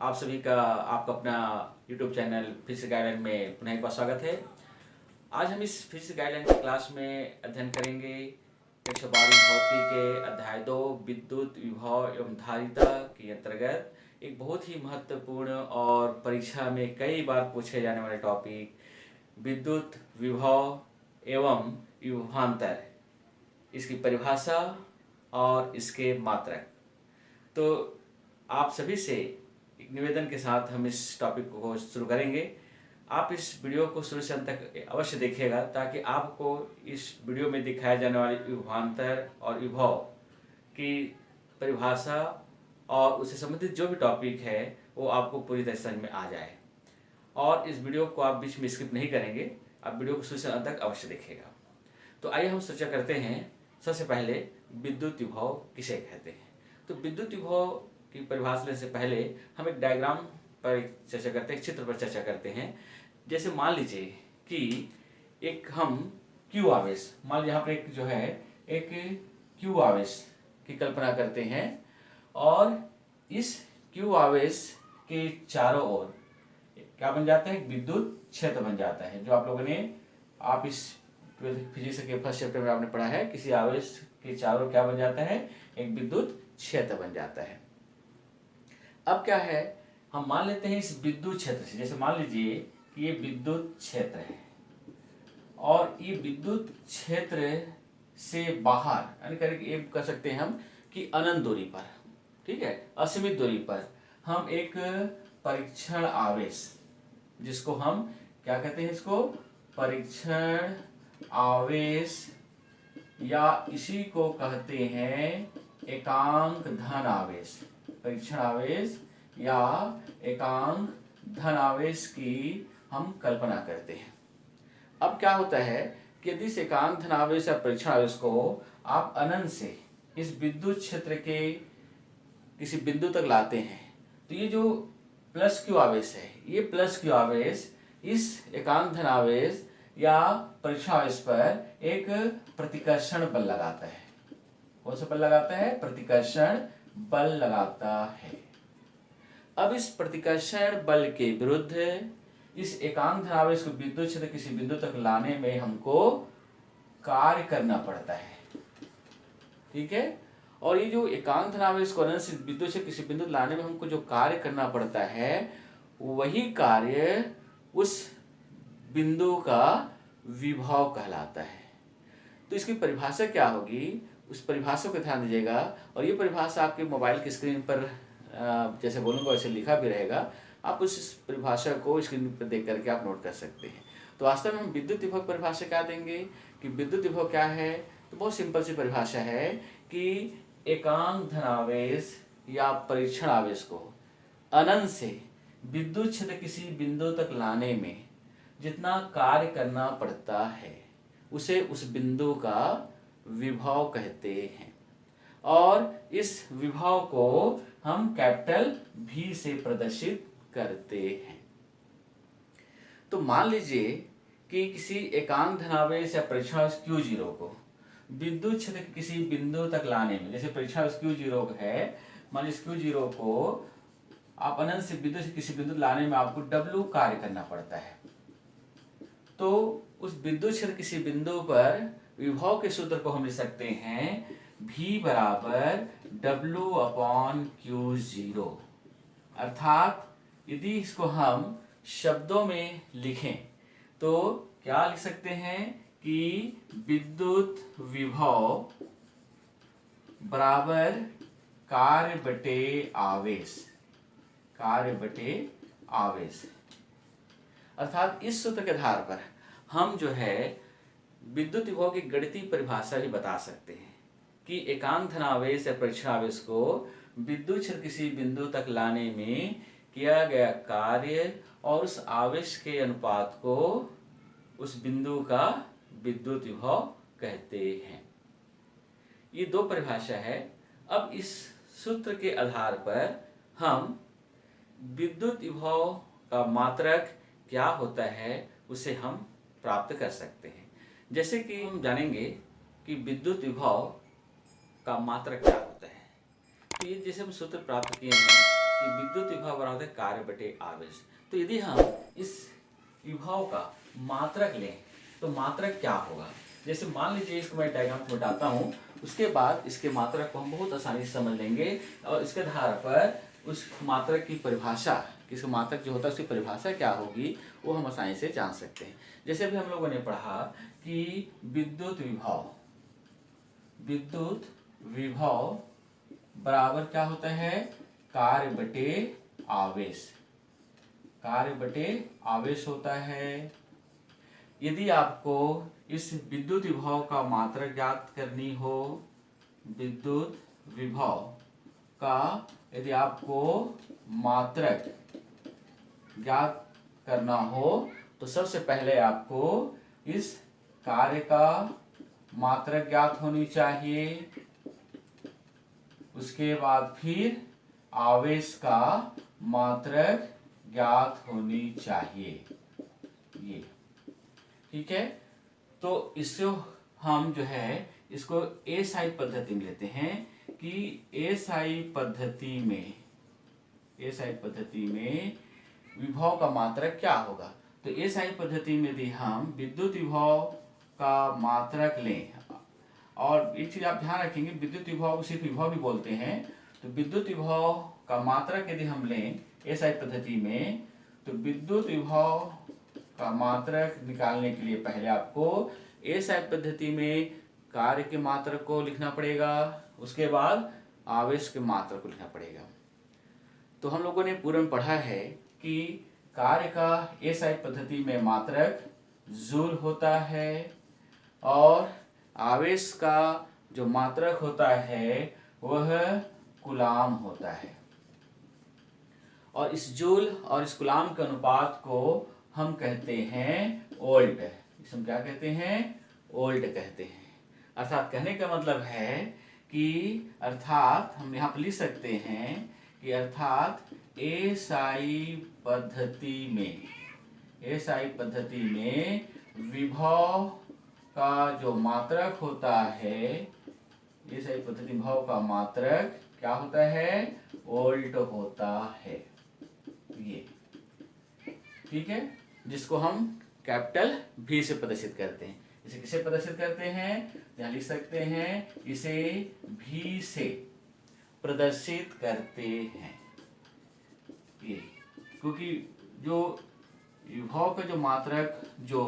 आप सभी का आपका अपना YouTube चैनल फिजिक्स गाइडलाइन में पुनः एक बार स्वागत है। आज हम इस फिजिक्स गाइडलाइन की क्लास में अध्ययन करेंगे 112वीं भौतिकी के अध्याय 2 विद्युत विभव एवं धारिता के अंतर्गत एक बहुत ही महत्वपूर्ण और परीक्षा में कई बार पूछे जाने वाले टॉपिक विद्युत विभव एवं विभवांतर, इसकी परिभाषा और इसके मात्रक। तो आप सभी से एक निवेदन के साथ हम इस टॉपिक को शुरू करेंगे। आप इस वीडियो को शुरू से अंत तक अवश्य देखिएगा ताकि आपको इस वीडियो में दिखाए जाने वाले विभवांतर और विभव की परिभाषा और उससे संबंधित जो भी टॉपिक है वो आपको पूरी तरह समझ में आ जाए। और इस वीडियो को आप बीच में स्किप नहीं करेंगे, आप वीडियो को शुरू से अंत तक अवश्य देखिएगा। तो आइए हम चर्चा करते हैं। सबसे पहले विद्युत विभव किसे कहते हैं। तो विद्युत विभव की परिभाषा लेने से पहले हम एक डायग्राम पर चर्चा करते हैं, एक चित्र पर चर्चा करते हैं। जैसे मान लीजिए कि एक हम क्यू आवेश, मान लीजिए यहाँ पर एक जो है एक क्यू आवेश की कल्पना करते हैं और इस क्यू आवेश के चारों ओर क्या बन जाता है, एक विद्युत क्षेत्र बन जाता है। जो आप लोगों ने आप इस फिजिक्स के फर्स्ट चैप्टर में आपने पढ़ा है, किसी आवेश के चारों क्या बन जाता है, एक विद्युत क्षेत्र बन जाता है। अब क्या है, हम मान लेते हैं इस विद्युत क्षेत्र से, जैसे मान लीजिए कि ये विद्युत क्षेत्र है और ये विद्युत क्षेत्र से बाहर यानी कह सकते हैं हम कि अनंत दूरी पर, ठीक है, असीमित दूरी पर हम एक परीक्षण आवेश, जिसको हम क्या कहते हैं, इसको परीक्षण आवेश या इसी को कहते हैं एकांक धन आवेश, परीक्षण आवेश या एकांक धन आवेश की हम कल्पना करते हैं। अब क्या होता है कि यदि इस एकांक धन आवेश या परीक्षण आवेश को आप अनंत से इस विद्युत क्षेत्र के किसी बिंदु तक लाते हैं तो ये जो प्लस क्यू आवेश है, ये प्लस क्यू आवेश इस एकांक धन आवेश या परीक्षण आवेश पर एक प्रतिकर्षण बल लगाता है। कौन सा बल लगाता है, प्रतिकर्षण बल लगाता है। अब इस प्रतिकर्षण बल के विरुद्ध इस एकांक धन आवेश को विद्युत क्षेत्र किसी बिंदु तक लाने में हमको कार्य करना पड़ता है, ठीक है। और ये जो एकांक धन आवेश को अनंत से विद्युत क्षेत्र किसी बिंदु लाने में हमको जो कार्य करना पड़ता है, वही कार्य उस बिंदु का विभव कहलाता है। तो इसकी परिभाषा क्या होगी, उस परिभाषा को ध्यान दीजिएगा। और ये परिभाषा आपके मोबाइल की स्क्रीन पर जैसे बोलूँगा वैसे लिखा भी रहेगा, आप उस परिभाषा को स्क्रीन पर देख करके आप नोट कर सकते हैं। तो वास्तव में हम विद्युत विभव परिभाषा क्या देंगे कि विद्युत विभव क्या है, तो बहुत सिंपल सी परिभाषा है कि एकांक धन आवेश या परीक्षण आवेश को अनंत से विद्युत क्षेत्र किसी बिंदु तक लाने में जितना कार्य करना पड़ता है उसे उस बिंदु का विभव कहते हैं। और इस विभव को हम कैपिटल V से प्रदर्शित करते हैं। तो मान लीजिए कि किसी एकांक धनावेश या परीक्षण आवेश Q0 को विद्युत क्षेत्र के किसी बिंदु तक लाने में, जैसे परीक्षण आवेश Q0 है, मान लीजिए Q0 को आप अनंत से विद्युत से किसी बिंदु लाने में आपको W कार्य करना पड़ता है। तो उस विद्युत क्षेत्र किसी बिंदु पर विभव के सूत्र को हम लिख सकते हैं V बराबर W/Q0। अर्थात यदि इसको हम शब्दों में लिखें तो क्या लिख सकते हैं कि विद्युत विभव बराबर कार्य बटे आवेश, कार्य बटे आवेश। अर्थात इस सूत्र के आधार पर हम जो है विद्युत विभव की गणितीय परिभाषा भी बता सकते हैं कि एकांक धन आवेश या परीक्षण आवेश को विद्युत क्षेत्र किसी बिंदु तक लाने में किया गया कार्य और उस आवेश के अनुपात को उस बिंदु का विद्युत विभव कहते हैं। ये दो परिभाषा है। अब इस सूत्र के आधार पर हम विद्युत विभव का मात्रक क्या होता है उसे हम प्राप्त कर सकते हैं। जैसे कि हम जानेंगे कि विद्युत विभव का मात्रक क्या होता है। तो ये जैसे हम सूत्र प्राप्त किए हैं कि विद्युत विभव बराबर होता है कार्य बटे आवेश। तो यदि हम इस विभव का मात्रक लें तो मात्रक क्या होगा? जैसे मान लीजिए इसको मैं डायग्राम को मिटाता हूँ, उसके बाद इसके मात्रक को हम बहुत आसानी से समझ लेंगे और इसके आधार पर उस मात्रक की परिभाषा, किस मात्रक जो होता है उसकी परिभाषा क्या होगी वो हम आसानी से जान सकते हैं। जैसे अभी हम लोगों ने पढ़ा कि विद्युत विभव बराबर क्या होता है? कार्य बटे आवेश। कार्य बटे आवेश होता है। यदि आपको इस विद्युत विभव का मात्रक ज्ञात करनी हो, विद्युत विभव का यदि आपको मात्रक ज्ञात करना हो तो सबसे पहले आपको इस कार्य का मात्रक ज्ञात होनी चाहिए, उसके बाद फिर आवेश का मात्रक ज्ञात होनी चाहिए। ये ठीक है। तो इससे हम जो है इसको एसआई पद्धति में लेते हैं कि एसआई पद्धति में विभव का मात्रक क्या होगा। तो एसआई पद्धति में यदि हम विद्युत विभव का मात्रक लें, और एक चीज आप ध्यान रखेंगे, विद्युत विभव को सिर्फ विभव भी बोलते हैं। तो विद्युत विभव का मात्रक यदि हम लें एसआई पद्धति में, तो विद्युत विभव का मात्रक निकालने के लिए पहले आपको एसआई पद्धति में कार्य के मात्रक को लिखना पड़ेगा, उसके बाद आवेश के मात्रक को लिखना पड़ेगा। तो हम लोगों ने पूर्व में पढ़ा है कि कार्य का एसआई पद्धति में मात्रक जूल होता है और आवेश का जो मात्रक होता है वह कूलाम होता है। और इस जूल और इस कूलाम के अनुपात को हम कहते हैं वोल्ट। इसे हम क्या कहते हैं? वोल्ट कहते हैं। अर्थात कहने का मतलब है कि अर्थात हम यहाँ पर लिख सकते हैं कि अर्थात एसआई पद्धति में विभव का जो मात्रक होता है, एसआई पद्धति विभव का मात्रक क्या होता है? वोल्ट होता है। ये ठीक है, जिसको हम कैपिटल V से प्रदर्शित करते हैं। इसे किसे प्रदर्शित करते हैं? यहाँ लिख सकते हैं इसे V से प्रदर्शित करते हैं। ये क्योंकि जो विभव का जो मात्रक जो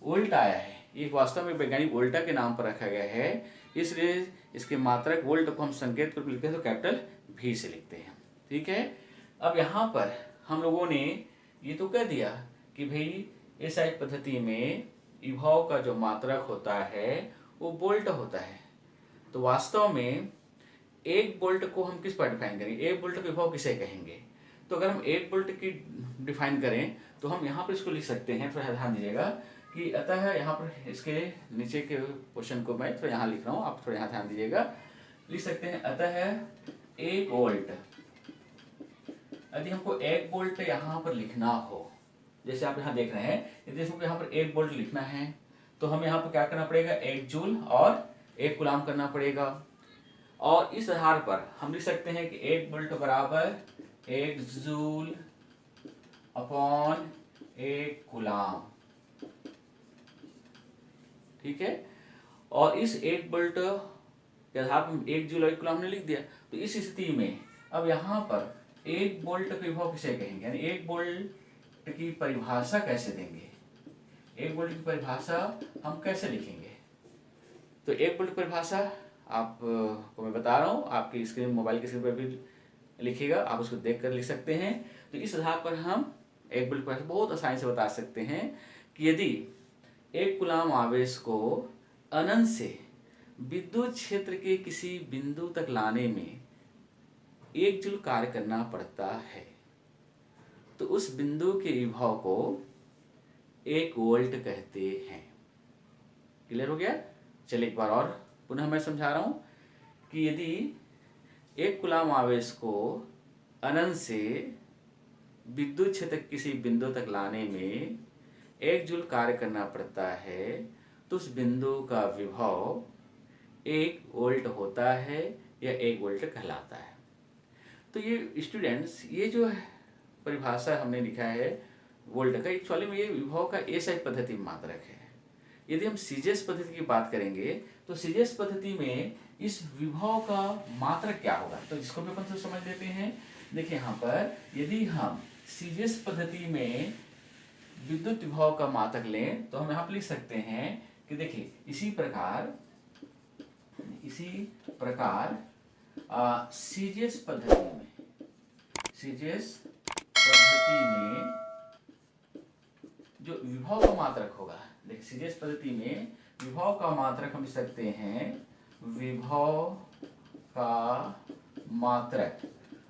वोल्ट आया है, ये वास्तव में वैज्ञानिक वोल्टा के नाम पर रखा गया है, इसलिए इसके मात्रक वोल्ट को हम संकेत रूप में लिखते हैं तो कैपिटल V से लिखते हैं। ठीक है। अब यहाँ पर हम लोगों ने ये तो कह दिया कि भाई एसआई पद्धति में विभव का जो मात्रक होता है वो वोल्ट होता है। तो वास्तव में एक वोल्ट को हम किस पर डिफाइन करेंगे? एक वोल्ट का विभव किसे कहेंगे? तो अगर हम एक वोल्ट की डिफाइन करें तो हम यहाँ पर इसको लिख सकते हैं, थोड़ा ध्यान दीजिएगा कि अतः यहाँ पर इसके नीचे के क्वेश्चन को मैं थोड़ा यहाँ लिख रहा हूँ, आप थोड़ा यहाँ ध्यान दीजिएगा। लिख सकते हैं अतः एक वोल्ट, यदि हमको एक वोल्ट यहाँ पर लिखना हो, जैसे आप यहाँ देख रहे हैं, यदि हमको यहाँ पर एक वोल्ट लिखना है तो हम यहाँ पर क्या करना पड़ेगा? एक जूल और एक कूलाम करना पड़ेगा। और इस आधार पर हम लिख सकते हैं कि एक वोल्ट बराबर एक जूल अपॉन एक कूलाम। ठीक है। और इस एक वोल्ट के आधार पर एक जूल और एक कूलाम ने लिख दिया। तो इस स्थिति में अब यहाँ पर एक वोल्ट का विभव किसे कहेंगे, यानी एक वोल्ट की परिभाषा कैसे देंगे? एक वोल्ट की परिभाषा हम कैसे लिखेंगे? तो एक वोल्ट की परिभाषा आपको मैं बता रहा हूँ, आपकी स्क्रीन, मोबाइल की स्क्रीन पर भी लिखिएगा, आप उसको देख कर लिख सकते हैं। तो इस आधार पर हम एक वोल्ट की परिभाषा बहुत आसानी से बता सकते हैं कि यदि एक कूलाम आवेश को अनंत से विद्युत क्षेत्र के किसी बिंदु तक लाने में एक जूल कार्य करना पड़ता है तो उस बिंदु के विभव को एक वोल्ट कहते हैं। क्लियर हो गया? चलिए एक बार और पुनः मैं समझा रहा हूं कि यदि एक कूलाम आवेश को अनंत से विद्युत क्षेत्र किसी बिंदु तक लाने में एक जूल कार्य करना पड़ता है तो उस बिंदु का विभव एक वोल्ट होता है या एक वोल्ट कहलाता है। तो ये स्टूडेंट्स, ये जो परिभाषा हमने लिखा है वोल्ट का, एक्चुअली में ये विभव का एसआई पद्धति में मात्रक है। यदि हम सीजीएस पद्धति की बात करेंगे तो सीजीएस पद्धति में इस विभव का मात्रक क्या होगा, तो इसको भी अपन समझ लेते हैं। देखिए यहाँ पर यदि हम सीजीएस पद्धति में विद्युत विभव का मात्रक लें तो हम यहाँ पर लिख सकते हैं कि देखिए इसी प्रकार सीजीएस पद्धति में जो विभव का मात्रक होगा, देखिए सीजीएस पद्धति में विभव का मात्रक हम लिख सकते हैं विभव का मात्रक।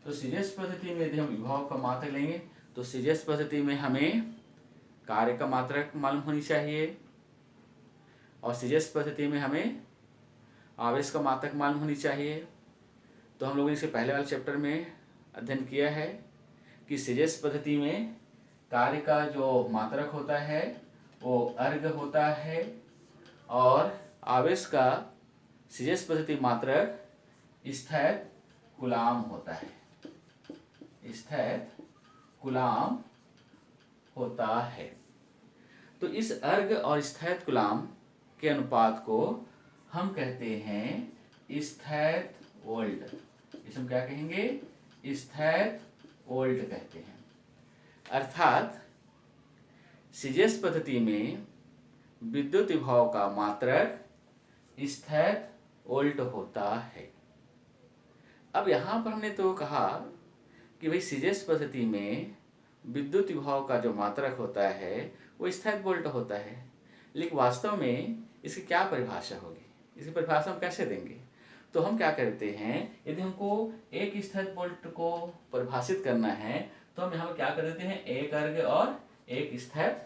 तो सीजीएस पद्धति में यदि हम विभव का मात्रक लेंगे तो सीजीएस पद्धति में हमें कार्य का मात्रक मालूम होनी चाहिए और सीजीएस पद्धति में हमें आवेश का मात्रक मालूम होनी चाहिए। तो हम लोगों ने इसके पहले वाले चैप्टर में अध्ययन किया है कि सीजीएस पद्धति में कार्य का जो मात्रक होता है वो अर्ग होता है और आवेश का सीजीएस पद्धति मात्रक स्थैत कूलाम होता है, स्थैत कूलाम होता है। तो इस अर्ग और स्थैत कूलाम के अनुपात को हम कहते हैं स्थैत वोल्ट। इसे हम क्या कहेंगे, स्थैत वोल्ट कहते हैं। अर्थात सीजीएस पद्धति में विद्युत विभव का मात्रक स्थैत वोल्ट होता है। अब यहाँ पर हमने तो कहा कि भाई सीजीएस पद्धति में विद्युत विभव का जो मात्रक होता है वो स्थैत वोल्ट होता है, लेकिन वास्तव में इसकी क्या परिभाषा होगी, इसकी परिभाषा हम कैसे देंगे। तो हम क्या करते हैं, यदि हमको एक स्थैत वोल्ट को परिभाषित करना है तो हम यहाँ पर क्या कर देते हैं, एक अर्ग और एक स्थैत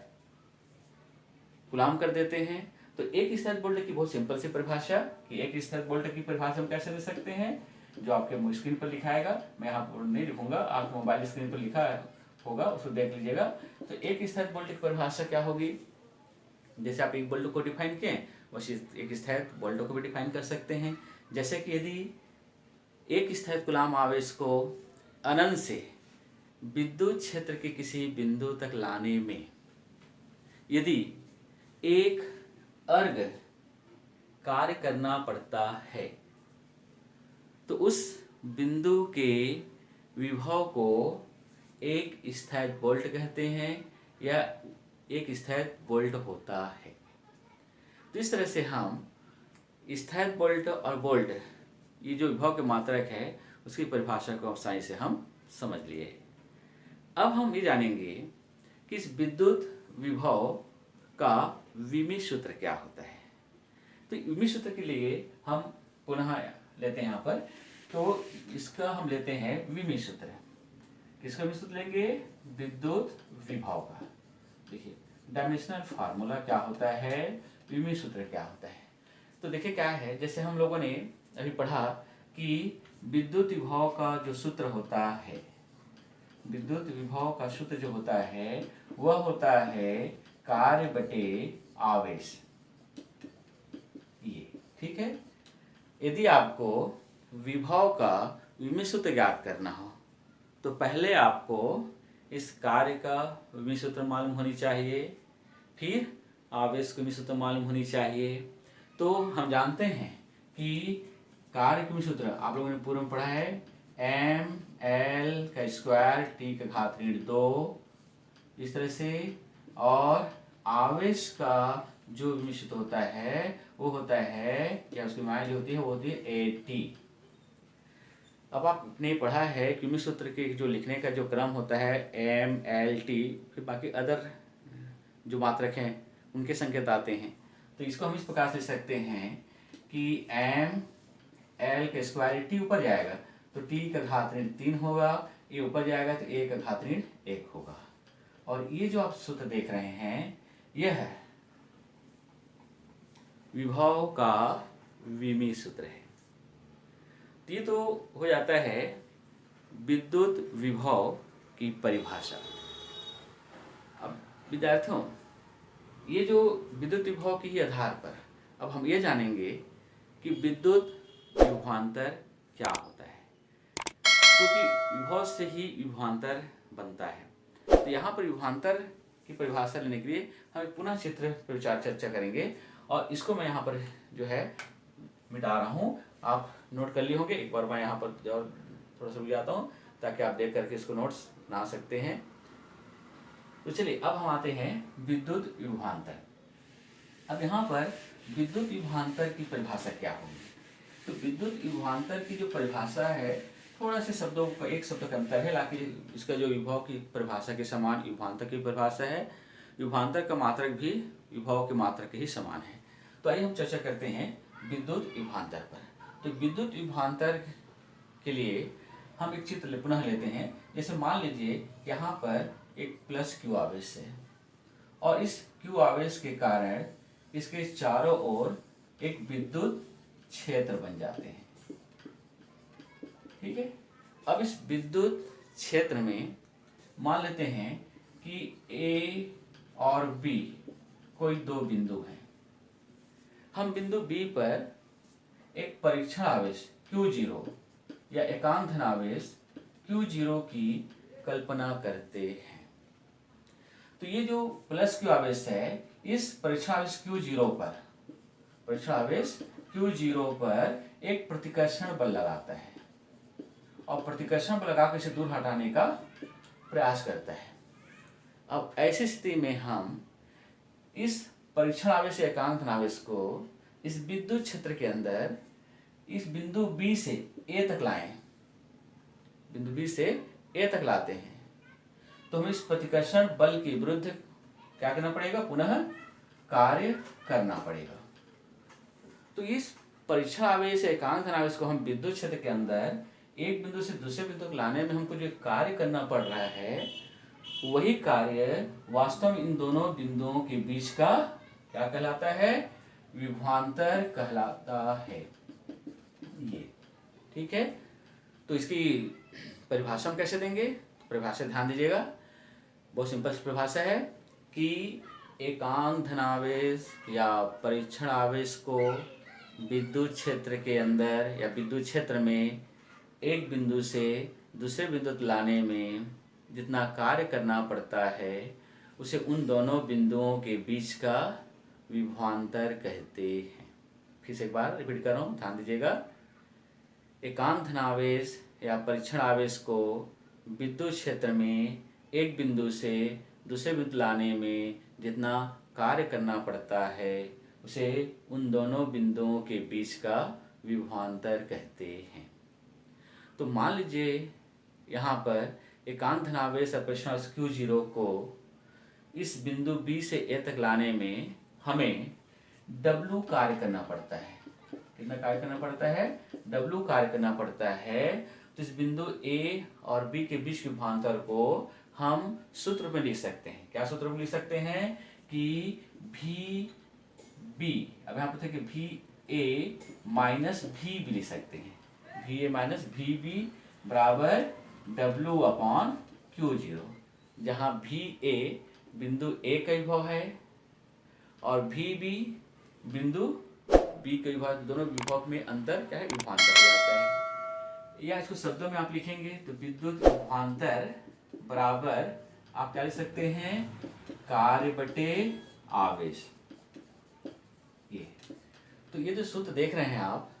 कूलाम कर देते हैं। तो एक स्थैत वोल्ट की बहुत सिंपल सी परिभाषा कि एक स्थैत वोल्ट की परिभाषा हम कैसे दे सकते हैं, जो आपके स्क्रीन पर लिखाएगा, मैं यहाँ पर नहीं लिखूंगा, आपके मोबाइल स्क्रीन पर लिखा होगा, उसको देख लीजिएगा। तो एक स्थैत वोल्ट की परिभाषा क्या होगी, जैसे आप एक वोल्ट को डिफाइन किए वैसे एक स्थैत वोल्ट को भी डिफाइन कर सकते हैं। जैसे कि यदि एक स्थैत कूलाम आवेश को अनंत से विद्युत क्षेत्र के किसी बिंदु तक लाने में यदि एक अर्ग कार्य करना पड़ता है तो उस बिंदु के विभव को एक स्थैत वोल्ट कहते हैं या एक स्थैत वोल्ट होता है। तो इस तरह से हम स्थैत वोल्ट और वोल्ट, ये जो विभव के मात्रक है उसकी परिभाषा को आसानी से हम समझ लिए। अब हम ये जानेंगे कि इस विद्युत विभव का विमी सूत्र क्या होता है। तो विमी सूत्र के लिए हम पुनः लेते हैं यहाँ पर, तो इसका हम लेते हैं विमी सूत्र। किसका विमी सूत्र लेंगे, विद्युत विभव का। देखिए डायमेंशनल फार्मूला क्या होता है, विमी सूत्र क्या होता है। तो देखिए क्या है, जैसे हम लोगों ने अभी पढ़ा कि विद्युत विभव का जो सूत्र होता है, विद्युत विभव का सूत्र जो होता है वह होता है कार्य बटे आवेश, ये ठीक है। यदि आपको विभव का विमी सूत्र ज्ञात करना हो तो पहले आपको इस कार्य का विमी सूत्र मालूम होनी चाहिए, फिर आवेश की विमी सूत्र मालूम होनी चाहिए। तो हम जानते हैं कि कार्य का विमी सूत्र आप लोगों ने पूर्व में पढ़ा है एम एल का स्क्वायर टी का घात ऋण 2, इस तरह से। और आवेश का जो विमी सूत्र होता है वो होता है, या उसकी मात्रा जो होती है वो होती है ए टी। अब आपने पढ़ा है कि विमी सूत्र के जो लिखने का जो क्रम होता है एम एल टी, फिर बाकी अदर जो मात्रक हैं उनके संकेत आते हैं। तो इसको हम इस प्रकार से लिख सकते हैं कि एम एल का स्क्वायर टी ऊपर जाएगा तो टी का घात ऋण 3 होगा, ये ऊपर जाएगा तो ए का घात ऋण 1 होगा। और ये जो आप सूत्र देख रहे हैं यह है विभव का विमी सूत्र है। ये तो हो जाता है विद्युत विभव की परिभाषा। अब विद्यार्थियों, ये जो विद्युत विभव के ही आधार पर अब हम ये जानेंगे कि विद्युत विभवांतर क्या होता है। क्योंकि विभव से ही विभवांतर बनता है। तो यहाँ पर विभवांतर की परिभाषा लेने के लिए हम पुनः चित्र पर विचार चर्चा करेंगे और इसको मैं यहाँ पर जो है मिटा रहा हूँ। आप नोट कर लिए होंगे। एक बार मैं यहाँ पर और थोड़ा सा रुक जाता हूँ ताकि आप देख करके इसको नोट्स बना सकते हैं। तो चलिए अब हम आते हैं विद्युत विभवांतर। अब यहाँ पर विद्युत विभवांतर की परिभाषा क्या होगी? तो विद्युत विभवांतर की जो परिभाषा है, थोड़ा से शब्दों का एक शब्द का अंतर है, हालांकि इसका जो विभव की परिभाषा के समान विभवांतर की परिभाषा है। विभवांतर का मात्रक भी विभव के मात्रक के ही समान है। तो आइए हम चर्चा करते हैं विद्युत विभवांतर पर। तो विद्युत विभवांतर के लिए हम एक चित्र पुनः लेते हैं। जैसे मान लीजिए यहाँ पर एक प्लस क्यू आवेश है और इस क्यू आवेश के कारण इसके चारों ओर एक विद्युत क्षेत्र बन जाते हैं। ठीक है। अब इस विद्युत क्षेत्र में मान लेते हैं कि ए और बी कोई दो बिंदु हैं। हम बिंदु बी पर एक परीक्षण आवेश Q0 या एकांक धन आवेश Q0 की कल्पना करते हैं। तो ये जो प्लस क्यू आवेश है, इस परीक्षण आवेश Q0 पर एक प्रतिकर्षण बल लगाता है और प्रतिकर्षण बल लगाकर इसे दूर हटाने का प्रयास करता है। अब ऐसी स्थिति में हम इस परीक्षण आवेश या एकांक धन आवेश को इस विद्युत क्षेत्र के अंदर इस बिंदु B से A तक लाएं, बिंदु B से A तक लाते हैं, तो हमें इस प्रतिकर्षण बल के विरुद्ध क्या करना पड़ेगा? पुनः कार्य करना पड़ेगा। तो इस परीक्षण आवेश एकांक धन आवेश को हम विद्युत क्षेत्र के अंदर एक बिंदु से दूसरे बिंदु तक लाने में हमको जो कार्य करना पड़ रहा है, वही कार्य वास्तव में इन दोनों बिंदुओं के बीच का क्या कहलाता है? विभवांतर कहलाता है। ये ठीक है। तो इसकी परिभाषा हम कैसे देंगे? परिभाषा ध्यान दीजिएगा, बहुत सिंपल परिभाषा है कि एकांक धनावेश या परीक्षण आवेश को विद्युत क्षेत्र के अंदर या विद्युत क्षेत्र में एक बिंदु से दूसरे बिंदु तक लाने में जितना कार्य करना पड़ता है, उसे उन दोनों बिंदुओं के बीच का विभवांतर कहते हैं। फिर से एक बार रिपीट कर रहा हूँ, ध्यान दीजिएगा। एकांक धनावेश या परीक्षण आवेश को विद्युत क्षेत्र में एक बिंदु से दूसरे बिंदु लाने में जितना कार्य करना पड़ता है, उसे उन दोनों बिंदुओं के बीच का विभवांतर कहते हैं। तो मान लीजिए यहाँ पर एकांक धनावेश और परीक्षण आवेश Q0 को इस बिंदु B से A तक लाने में हमें W कार्य करना पड़ता है। कितना कार्य करना पड़ता है? W कार्य करना पड़ता है। तो इस बिंदु A और B के बीच के विभवांतर को हम सूत्र में लिख सकते हैं। क्या सूत्र में लिख सकते हैं? कि VB, अब यहाँ पर VA माइनस VB लिख सकते हैं। VA माइनस VB बराबर W अपॉन Q0, जहाँ VA बिंदु A का विभव है और VB बिंदु B का विभव, दोनों विभव में अंतर क्या है? विभवांतर हो जाता है। या इसको शब्दों में आप लिखेंगे तो विद्युत विभवांतर बराबर आप क्या लिख सकते हैं? कार्य बटे आवेश। ये तो ये जो सूत्र देख रहे हैं आप,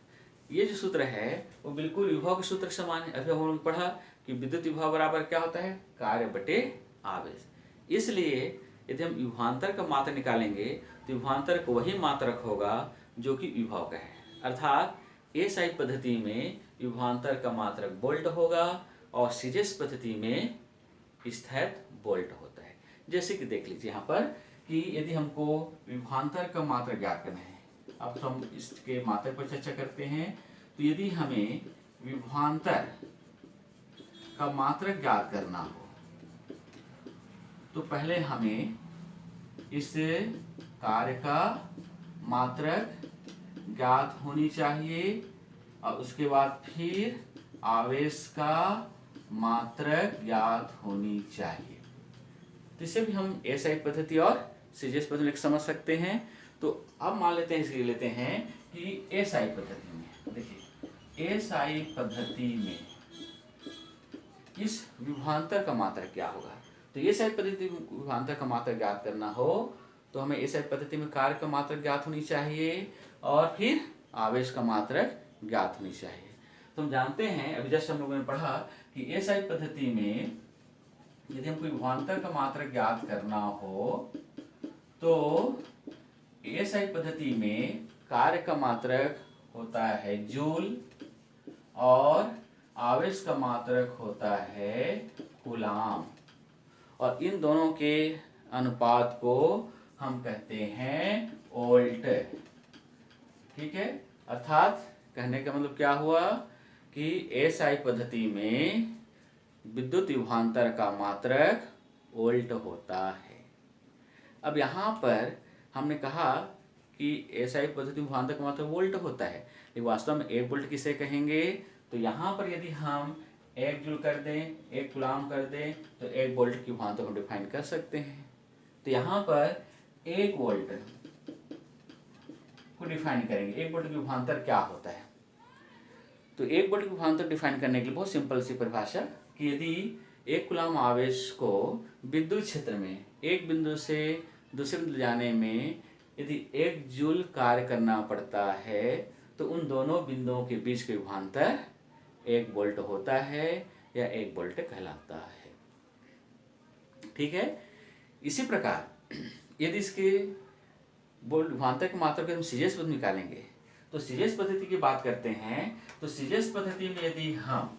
ये जो सूत्र है वो बिल्कुल विभव के सूत्र के समान है। अभी हम लोग पढ़ा कि विद्युत विभव बराबर क्या होता है? कार्य बटे आवेश। इसलिए यदि हम विभवांतर का मात्रक निकालेंगे तो विभवांतर को वही मात्रक होगा जो कि विभव का है। अर्थात एसआई पद्धति में विभवांतर का मात्रक वोल्ट होगा और सीजेस पद्धति में स्थैतिक वोल्ट होता है। जैसे कि देख लीजिए यहाँ पर कि यदि हमको विभवांतर का मात्रक ज्ञात करना है, अब तो हम इसके मात्रक पर चर्चा करते हैं। तो यदि हमें विभवांतर का मात्रक ज्ञात करना हो तो पहले हमें इस कार्य का मात्रक ज्ञात होनी चाहिए और उसके बाद फिर आवेश का मात्रक ज्ञात होनी चाहिए। तो इसे भी हम एसआई पद्धति और सीजीएस पद्धति में समझ सकते हैं। तो अब मान लेते हैं, इसलिए लेते हैं कि एसआई पद्धति में, देखिए एसआई पद्धति में इस विभवांतर का मात्रक क्या होगा। तो ये सारी पद्धति विभवांतर का मात्रक ज्ञात करना हो तो हमें इस पद्धति में कार्य का मात्रक ज्ञात होनी चाहिए और फिर आवेश का मात्रक ज्ञात होनी चाहिए। तो हम जानते हैं, अभी जस्ट हम लोगों ने पढ़ा कि एसआई पद्धति में यदि हमको विभवांतर का मात्रक ज्ञात करना हो तो एसआई पद्धति में कार्य का मात्रक होता है जूल और आवेश का मात्रक होता है कूलाम, और इन दोनों के अनुपात को हम कहते हैं वोल्ट। ठीक है, अर्थात कहने का मतलब क्या हुआ कि एसआई पद्धति में विद्युत विभवांतर का मात्रक वोल्ट होता है। अब यहाँ पर हमने कहा कि एसआई पद्धति विभवांतर का मात्रक वोल्ट होता है, लेकिन वास्तव में 1 वोल्ट किसे कहेंगे। तो यहाँ पर यदि हम 1 जूल कर दें, 1 कूलाम कर दें तो 1 वोल्ट की विभवांतर को डिफाइन कर सकते हैं। तो यहाँ पर 1 वोल्ट को डिफाइन करेंगे। 1 वोल्ट की विभवांतर क्या होता है। तो 1 वोल्ट की विभवांतर डिफाइन करने के लिए बहुत सिंपल सी परिभाषा कि यदि 1 कूलाम आवेश को विद्युत क्षेत्र में एक बिंदु से दूसरे बिंदु जाने में यदि 1 जूल कार्य करना पड़ता है तो उन दोनों बिंदुओं के बीच की विभवांतर 1 वोल्ट होता है या 1 वोल्ट कहलाता है। ठीक है, इसी प्रकार यदि इसके विभवांतर के मात्रक को हम सीजीएस पद्धति निकालेंगे तो सीजीएस पद्धति की बात करते हैं। तो सीजीएस पद्धति में यदि हम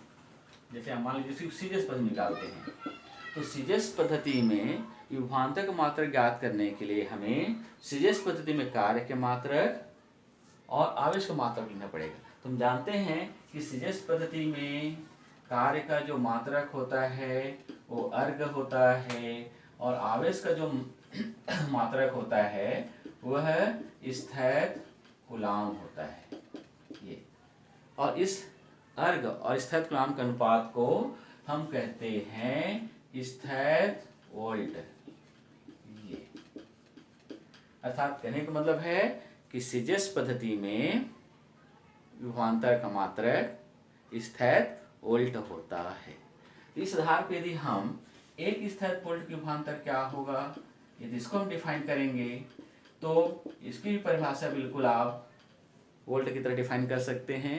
जैसे हम मान लीजिए सीजीएस पद्धति निकालते हैं तो सीजीएस पद्धति में विभवांतर का मात्रक ज्ञात करने के लिए हमें सीजीएस पद्धति में कार्य के मात्रक और आवेश का मात्रक लिखना पड़ेगा। तो हम जानते हैं कि सीजीएस पद्धति में कार्य का जो मात्रक होता है वो अर्ग होता है और आवेश का जो मात्रक होता है वह स्थैत कूलाम होता है ये, और इस अर्ग और स्थैत कूलाम के अनुपात को हम कहते हैं स्थैत वोल्ट। ये अर्थात कहने का मतलब है कि सीजीएस पद्धति में विभवांतर का मात्रक स्थैत वोल्ट होता है। इस आधार पर यदि हम एक स्थैत वोल्ट की विभवांतर क्या होगा यदि इसको हम डिफाइन करेंगे तो इसकी भी परिभाषा बिल्कुल आप वोल्ट की तरह डिफाइन कर सकते हैं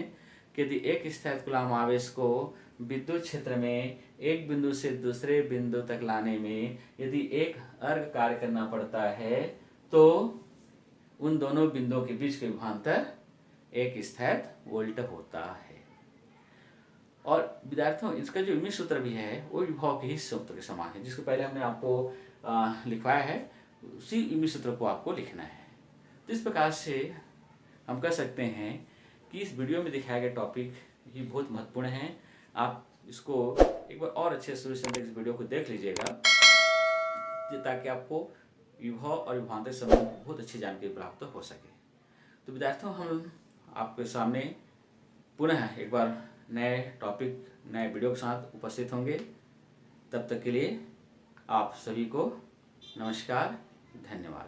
कि यदि एक स्थैत कूलाम आवेश को विद्युत क्षेत्र में एक बिंदु से दूसरे बिंदु तक लाने में यदि एक अर्ग कार्य करना पड़ता है तो उन दोनों बिंदुओं के बीच के विभवांतर एक स्थैत वोल्ट होता है। और विद्यार्थियों इसका जो यूनिट सूत्र भी है वो विभव के ही सूत्र के समान है, जिसको पहले हमने आपको लिखवाया है, उसी यूनिट सूत्र को आपको लिखना है। तो इस प्रकार से हम कह सकते हैं कि इस वीडियो में दिखाया गया टॉपिक ही बहुत महत्वपूर्ण है। आप इसको एक बार और अच्छे से इस वीडियो को देख लीजिएगा ताकि आपको विभव और विभवांतर संबंध बहुत अच्छी जानकारी प्राप्त हो सके। तो विद्यार्थियों हम आपके सामने पुनः एक बार नए टॉपिक नए वीडियो के साथ उपस्थित होंगे। तब तक के लिए आप सभी को नमस्कार, धन्यवाद।